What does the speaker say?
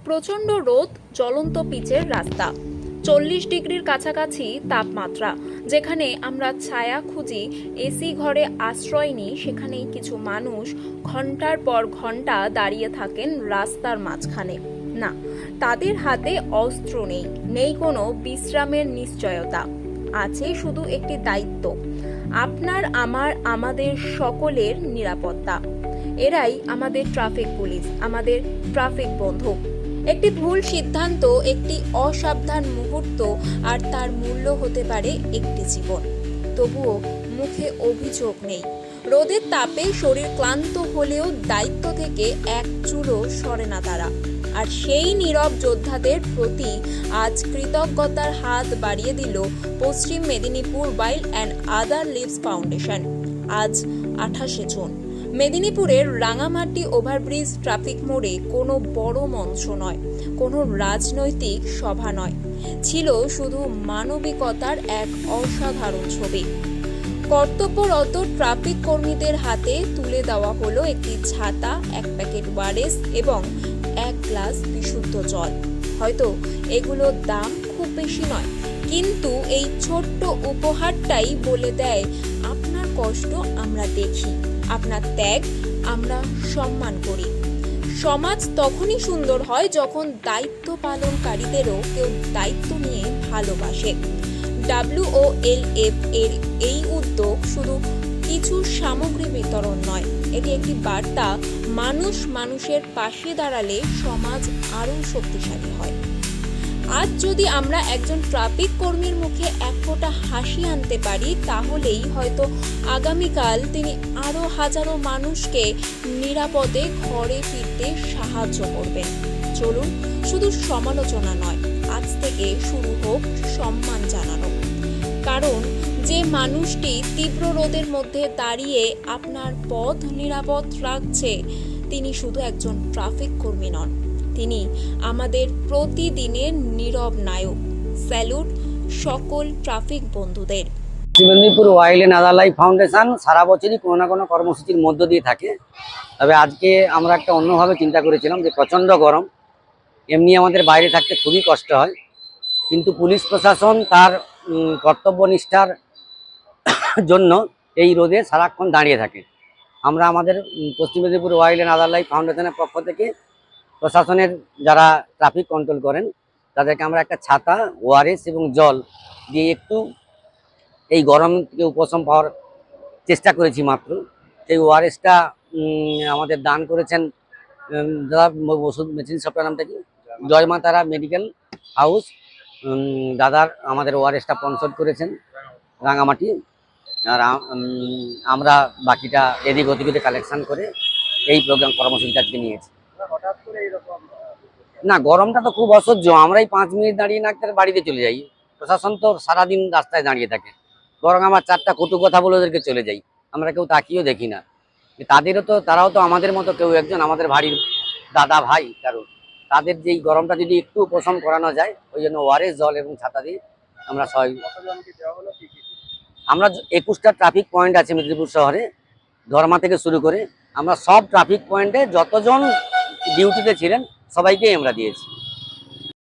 প্রচণ্ড রোদ, জ্বলন্ত পিচের রাস্তা, 40 ডিগ্রির কাছাকাছি তাপমাত্রা। যেখানে আমরা ছায়া খুঁজি, এসি ঘরে আশ্রয় নিই, সেখানেই কিছু মানুষ ঘন্টার পর ঘন্টা দাঁড়িয়ে থাকেন রাস্তার মাঝখানে। না, তাদের হাতে অস্ত্র নেই, নেই কোনো বিশ্রামের নিশ্চয়তা। আছে শুধু একটি দায়িত্ব, আপনার, আমার, আমাদের সকলের নিরাপত্তা। এরাই আমাদের ট্রাফিক পুলিশ, আমাদের ট্রাফিক বন্ধু। একটি ভুল সিদ্ধান্ত, একটি অসাবধান মুহূর্ত, আর তার মূল্য হতে পারে একটি জীবন। তবুও মুখে অভিযোগ নেই। রোদের তাপে শরীর ক্লান্ত হলেও দায়িত্ব থেকে এক চুলও সরে না তারা। আর সেই নীরব যোদ্ধাদের প্রতি আজ কৃতজ্ঞতার হাত বাড়িয়ে দিল Paschim Medinipur wild and other lives foundation. আজ 28শে জুন, মেদিনীপুরের রাঙামাটি ওভারব্রিজ ট্রাফিক মোড়ে কোনো বড় মঞ্চ নয়, কোনো রাজনৈতিক সভা নয়, ছিল শুধু মানবিকতার এক অসাধারণ ছবি। কর্তব্যরত ট্রাফিক কর্মীদের হাতে তুলে দেওয়া হলো একটি ছাতা, এক প্যাকেট ওয়ারেস এবং এক গ্লাস বিশুদ্ধ জল। হয়তো এগুলোর দাম খুব বেশি নয়, কিন্তু এই ছোট্ট উপহারটাই বলে দেয়, আপনার কষ্ট আমরা দেখি, আপনার ত্যাগ আমরা সম্মান করি। সমাজ তখনই সুন্দর হয় যখন দায়িত্ব পালনকারীদেরও কেউ দায়িত্ব নিয়ে ভালোবাসে। WOLF এর এই উদ্যোগ শুধু কিছু সামগ্রী বিতরণ নয়, এটি একটি বার্তা, মানুষ মানুষের পাশে দাঁড়ালে সমাজ আরও শক্তিশালী হয়। আজ যদি আমরা একজন ট্রাফিক কর্মীর মুখে এক ফোঁটা হাসি আনতে পারি, তাহলেই হয়তো আগামীকাল তিনি আরও হাজারো মানুষকে নিরাপদে ঘরে ফিরতে সাহায্য করবেন। চলুন, শুধু সমালোচনা নয়, আজ থেকে শুরু হোক সম্মান জানানো। কারণ যে মানুষটি তীব্র রোদের মধ্যে দাঁড়িয়ে আপনার পথ নিরাপদ রাখছে, তিনি শুধু একজন ট্রাফিক কর্মী নন, তিনি আমাদের প্রতিদিনের নীরব নায়ক। স্যালুট সকল ট্রাফিক বন্ধুদের। Medinipur wild and other life foundation সারা বছরই কোনো না কোনো কর্মসূচির মধ্য দিয়ে থাকে। তবে আজকে আমরা একটা অন্যভাবে চিন্তা করেছিলাম যে প্রচণ্ড গরম, এমনি আমাদের বাইরে থাকতে খুবই কষ্ট হয়, কিন্তু পুলিশ প্রশাসন তার কর্তব্যনিষ্ঠার জন্য এই রোদে সারাক্ষণ দাঁড়িয়ে থাকে। আমরা আমাদের পশ্চিম Medinipur wild and other life ফাউন্ডেশনের পক্ষ থেকে প্রশাসনের যারা ট্রাফিক কন্ট্রোল করেন তাদেরকে আমরা একটা ছাতা, ওআরএস এবং জল দিয়ে একটু এই গরম থেকে উপশম পাওয়ার চেষ্টা করেছি মাত্র। সেই ওআরএসটা আমাদের দান করেছেন দাদা, ওষুধ মেডিসিন শপের নামটা কি, জয় মা তারা মেডিকেল হাউস। দাদার আমাদের ওআরএসটা স্পন্সর করেছেন রাঙামাটি, আর আমরা বাকিটা এদিক ওদিকে কালেকশন করে এই প্রোগ্রাম কর্মসূচিটা আজকে নিয়েছি। না, গরমটা তো খুব অসহ্য, আমরাই 5 মিনিট দাঁড়িয়ে না থাকতে বাড়িতে চলে যাই। প্রশাসন তো সারাদিন রাস্তায় দাঁড়িয়ে থাকে, বরং আমার 4টা কটু কথা বলে ওদেরকে চলে যাই, আমরা কেউ তাকিয়েও দেখি না। তারাও তো আমাদের মতো কেউ একজন, আমাদের বাড়ির দাদা ভাই কারো। তাদের যেই গরমটা যদি একটু উপশম করানো যায়, ওই জন্য ওআরএস জল এবং ছাতা দিয়ে আমরা সবাই। আমরা 21টা ট্রাফিক পয়েন্ট আছে মেদিনীপুর শহরে, ধর্মা থেকে শুরু করে আমরা সব ট্রাফিক পয়েন্টে যতজন ডিউটিতে ছিলেন সবাইকেই আমরা দিয়েছি।